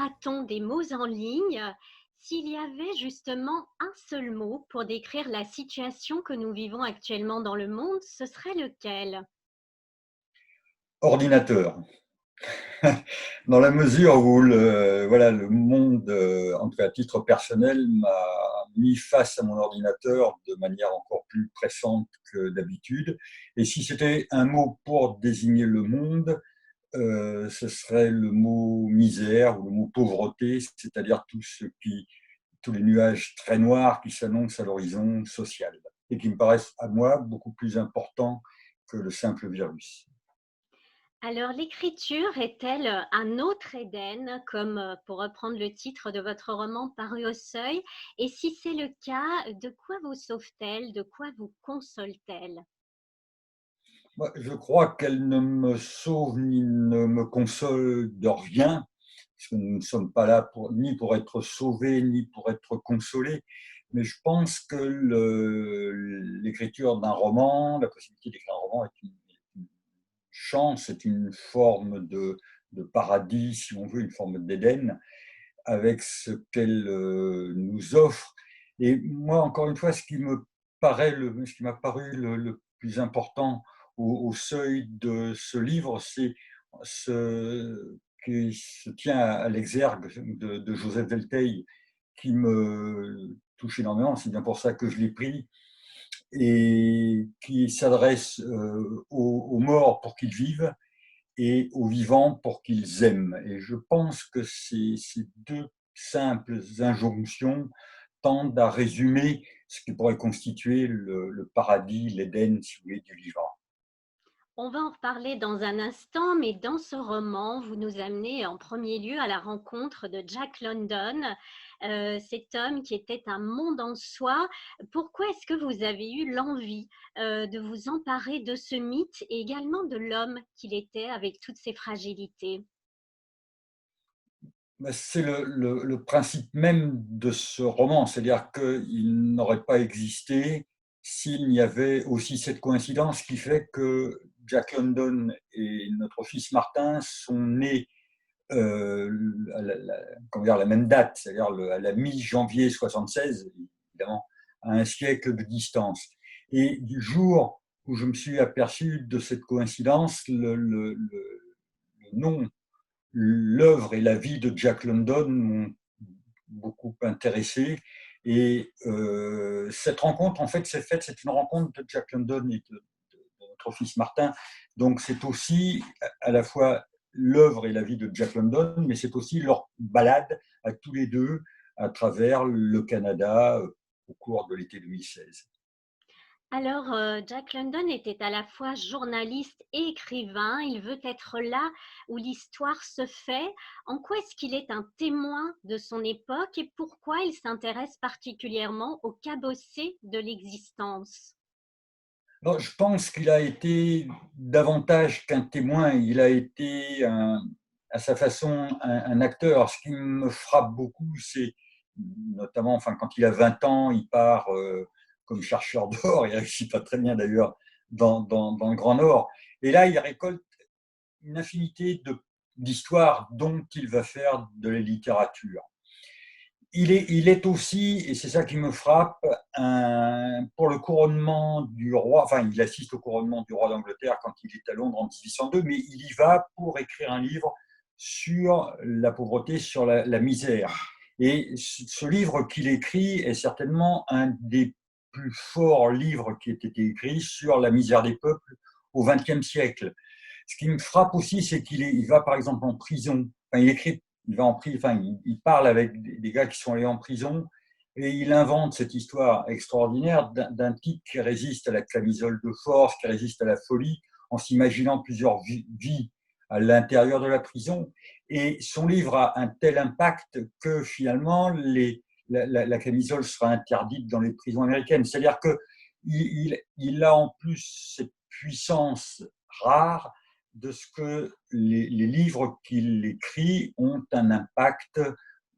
marathon des mots en ligne. S'il y avait justement un seul mot pour décrire la situation que nous vivons actuellement dans le monde, ce serait lequel? Ordinateur. Dans la mesure où le monde, en tout cas à titre personnel, m'a mis face à mon ordinateur de manière encore plus pressante que d'habitude. Et si c'était un mot pour désigner le monde, ce serait le mot misère ou le mot pauvreté, c'est-à-dire tous les nuages très noirs qui s'annoncent à l'horizon social et qui me paraissent à moi beaucoup plus importants que le simple virus. Alors l'écriture est-elle un autre Éden, comme pour reprendre le titre de votre roman paru au Seuil? Et si c'est le cas, de quoi vous sauve-t-elle? De quoi vous console-t-elle? Moi, je crois qu'elle ne me sauve ni ne me console de rien, parce que nous ne sommes pas là ni pour être sauvés, ni pour être consolés. Mais je pense que l'écriture d'un roman, la possibilité d'écrire un roman est une chance, c'est une forme de paradis, si on veut, une forme d'Éden, avec ce qu'elle nous offre. Et moi, encore une fois, ce qui m'a paru le plus important au seuil de ce livre, c'est ce qui se tient à l'exergue de Joseph Delteil, qui me touche énormément. C'est bien pour ça que je l'ai pris et qui s'adresse aux morts pour qu'ils vivent et aux vivants pour qu'ils aiment. Et je pense que ces deux simples injonctions tendent à résumer ce qui pourrait constituer le paradis, l'Éden, si vous voulez, du vivant. On va en reparler dans un instant, mais dans ce roman, vous nous amenez en premier lieu à la rencontre de Jack London, cet homme qui était un monde en soi. Pourquoi est-ce que vous avez eu l'envie de vous emparer de ce mythe et également de l'homme qu'il était avec toutes ses fragilités? C'est le principe même de ce roman, c'est-à-dire qu'il n'aurait pas existé s'il n'y avait aussi cette coïncidence qui fait que Jack London et notre fils Martin sont nés comment dire, la même date, c'est-à-dire à la mi-janvier 76, évidemment, à un siècle de distance. Et du jour où je me suis aperçu de cette coïncidence, le nom, l'œuvre et la vie de Jack London m'ont beaucoup intéressé. Et cette rencontre, en fait, c'est une rencontre de Jack London et de notre fils Martin. Donc c'est aussi à la fois l'œuvre et la vie de Jack London, mais c'est aussi leur balade à tous les deux à travers le Canada au cours de l'été 2016. Alors, Jack London était à la fois journaliste et écrivain. Il veut être là où l'histoire se fait. En quoi est-ce qu'il est un témoin de son époque et pourquoi il s'intéresse particulièrement aux cabossés de l'existence? Alors, je pense qu'il a été davantage qu'un témoin, il a été à sa façon un acteur. Ce qui me frappe beaucoup, c'est notamment, enfin, quand il a 20 ans, il part comme chercheur d'or, il réussit pas très bien d'ailleurs dans le Grand Nord. Et là, il récolte une infinité d'histoires dont il va faire de la littérature. Il est aussi, et c'est ça qui me frappe, pour le couronnement du roi, enfin il assiste au couronnement du roi d'Angleterre quand il est à Londres en 1802, mais il y va pour écrire un livre sur la pauvreté, sur la misère. Et ce livre qu'il écrit est certainement un des plus forts livres qui ait été écrit sur la misère des peuples au XXe siècle. Ce qui me frappe aussi, c'est il va par exemple en prison. Enfin, il écrit, il va en prison, enfin, il parle avec des gars qui sont allés en prison et il invente cette histoire extraordinaire d'un type qui résiste à la camisole de force, qui résiste à la folie, en s'imaginant plusieurs vies à l'intérieur de la prison. Et son livre a un tel impact que finalement, la camisole sera interdite dans les prisons américaines. C'est-à-dire qu'il a en plus cette puissance rare de ce que les livres qu'il écrit ont un impact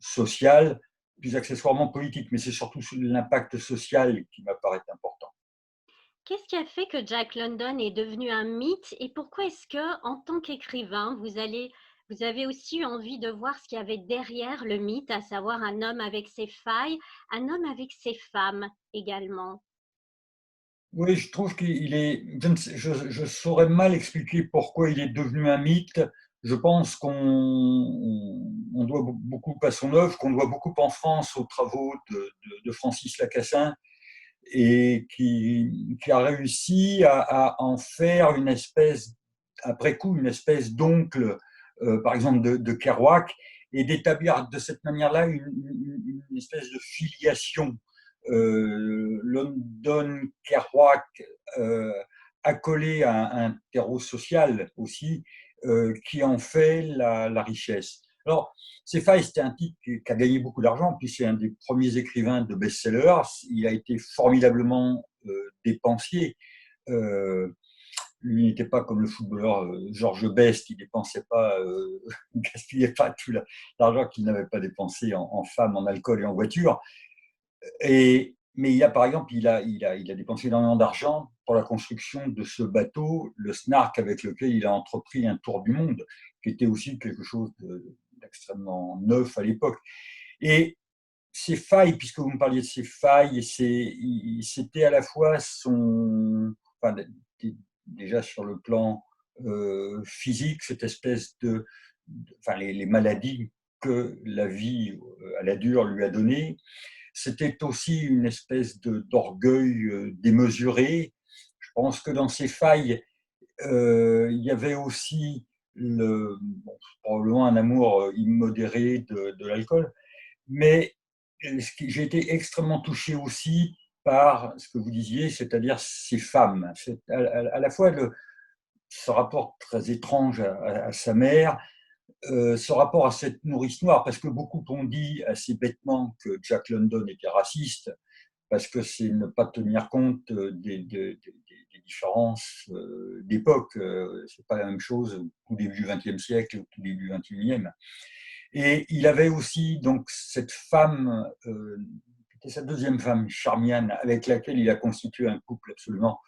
social, plus accessoirement politique, mais c'est surtout l'impact social qui m'apparaît important. Qu'est-ce qui a fait que Jack London est devenu un mythe et pourquoi est-ce que, en tant qu'écrivain, vous allez vous avez aussi eu envie de voir ce qu'il y avait derrière le mythe, à savoir un homme avec ses failles, un homme avec ses femmes également. Oui, je trouve qu'il est. Je saurais mal expliquer pourquoi il est devenu un mythe. Je pense qu'on doit beaucoup à son œuvre, qu'on doit beaucoup en France aux travaux de Francis Lacassin, et qui a réussi à en faire une espèce, après coup, une espèce d'oncle, par exemple, de Kerouac, et d'établir de cette manière-là une espèce de filiation. London Kerouac, accolé à un terreau social aussi, qui en fait la richesse. Alors, Cephai, c'était un type qui a gagné beaucoup d'argent, puis c'est un des premiers écrivains de best-sellers. Il a été formidablement dépensier. Euh, Lui n'était pas comme le footballeur Georges Best, qui dépensait pas, gaspillait pas tout l'argent qu'il n'avait pas dépensé en femmes, en alcool et en voiture. Mais il a, par exemple, il a dépensé énormément d'argent pour la construction de ce bateau, le Snark, avec lequel il a entrepris un tour du monde, qui était aussi quelque chose d'extrêmement neuf à l'époque. Et ses failles, puisque vous me parliez de ses failles, c'était à la fois enfin, déjà sur le plan physique, cette espèce enfin, les maladies que la vie à la dure lui a données. C'était aussi une espèce d'orgueil démesuré. Je pense que dans ces failles, il y avait aussi probablement un amour immodéré de l'alcool, mais j'ai été extrêmement touché aussi par ce que vous disiez, c'est-à-dire ces femmes. C'est à la fois ce rapport très étrange à sa mère, ce rapport à cette nourrice noire, parce que beaucoup ont dit assez bêtement que Jack London était raciste, parce que c'est ne pas tenir compte des différences d'époque. C'est pas la même chose au tout début du XXe siècle, au tout début du XXIe. Et il avait aussi donc cette femme, c'était sa deuxième femme, Charmian, avec laquelle il a constitué un couple absolument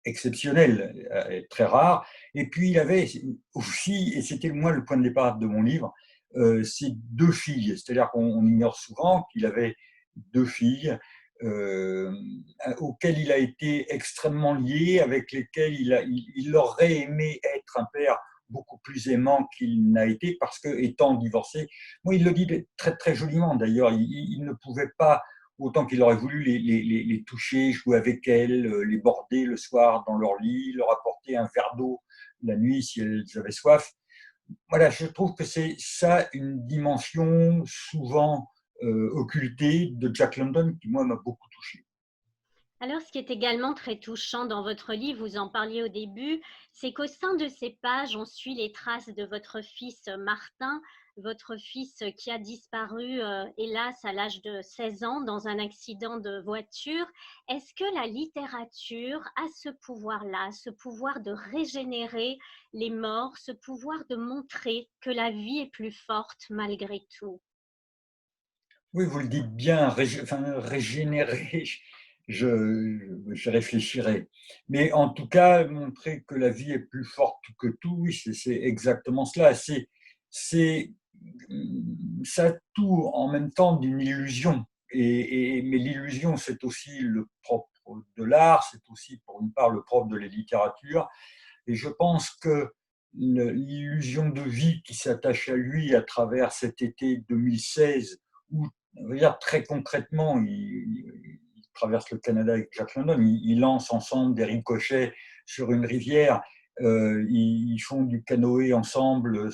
exceptionnel, très rare. Et puis il avait aussi, et c'était moi le point de départ de mon livre, ses deux filles. C'est-à-dire qu'on ignore souvent qu'il avait deux filles euh, auxquelles il a été extrêmement lié, avec lesquelles il aurait aimé être un père beaucoup plus aimant qu'il n'a été, parce que, étant divorcé, moi, il le dit très, très joliment d'ailleurs, il ne pouvait pas, autant qu'il aurait voulu, les toucher, jouer avec elles, les border le soir dans leur lit, leur apporter un verre d'eau la nuit si elles avaient soif. Voilà, je trouve que c'est ça une dimension souvent occultée de Jack London qui, moi, m'a beaucoup touché. Alors, ce qui est également très touchant dans votre livre, vous en parliez au début, c'est qu'au sein de ces pages, on suit les traces de votre fils Martin, votre fils qui a disparu, hélas, à l'âge de 16 ans dans un accident de voiture. Est-ce que la littérature a ce pouvoir-là, ce pouvoir de régénérer les morts, ce pouvoir de montrer que la vie est plus forte malgré tout? Oui, vous le dites bien, enfin, régénérer, je réfléchirai. Mais en tout cas, montrer que la vie est plus forte que tout, oui, c'est exactement cela. C'est, ça a tout en même temps d'une illusion. Mais l'illusion, c'est aussi le propre de l'art, c'est aussi pour une part le propre de la littérature. Et je pense que l'illusion de vie qui s'attache à lui à travers cet été 2016, où, on va dire, très concrètement, il traverse le Canada avec Jack London, ils lancent ensemble des ricochets sur une rivière, ils font du canoë ensemble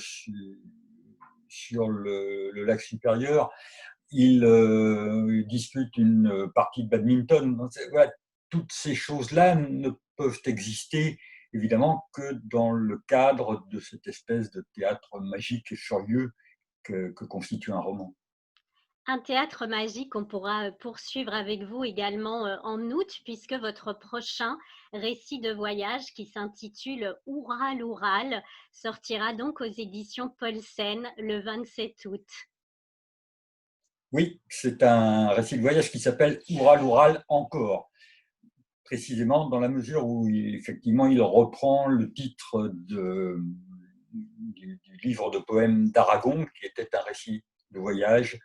sur le lac supérieur, ils disputent une partie de badminton. Voilà, toutes ces choses-là ne peuvent exister évidemment que dans le cadre de cette espèce de théâtre magique et furieux que constitue un roman. Un théâtre magique, on pourra poursuivre avec vous également en août, puisque votre prochain récit de voyage qui s'intitule Oural Oural sortira donc aux éditions Paulsen le 27 août. Oui, c'est un récit de voyage qui s'appelle Oural Oural encore, précisément dans la mesure où effectivement il reprend le titre du livre de poèmes d'Aragon, qui était un récit de voyage,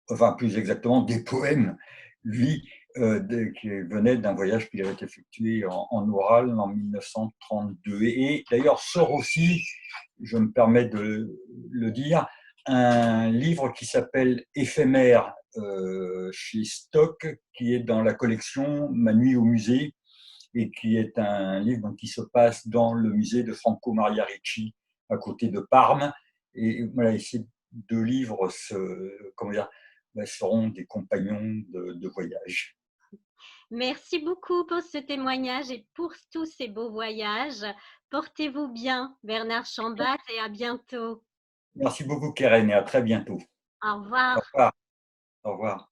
enfin plus exactement des poèmes, lui, qui venait d'un voyage qu'il avait effectué en oral en 1932. Et d'ailleurs sort aussi, je me permets de le dire, un livre qui s'appelle Éphémère chez Stock, qui est dans la collection Ma nuit au musée, et qui est un livre donc, qui se passe dans le musée de Franco Maria Ricci, à côté de Parme. Et voilà, ces deux livres comment dire, seront des compagnons de voyage. Merci beaucoup pour ce témoignage et pour tous ces beaux voyages. Portez-vous bien, Bernard Chambat, et à bientôt. Merci beaucoup, Keren, et à très bientôt. Au Au revoir. revoir. Au revoir.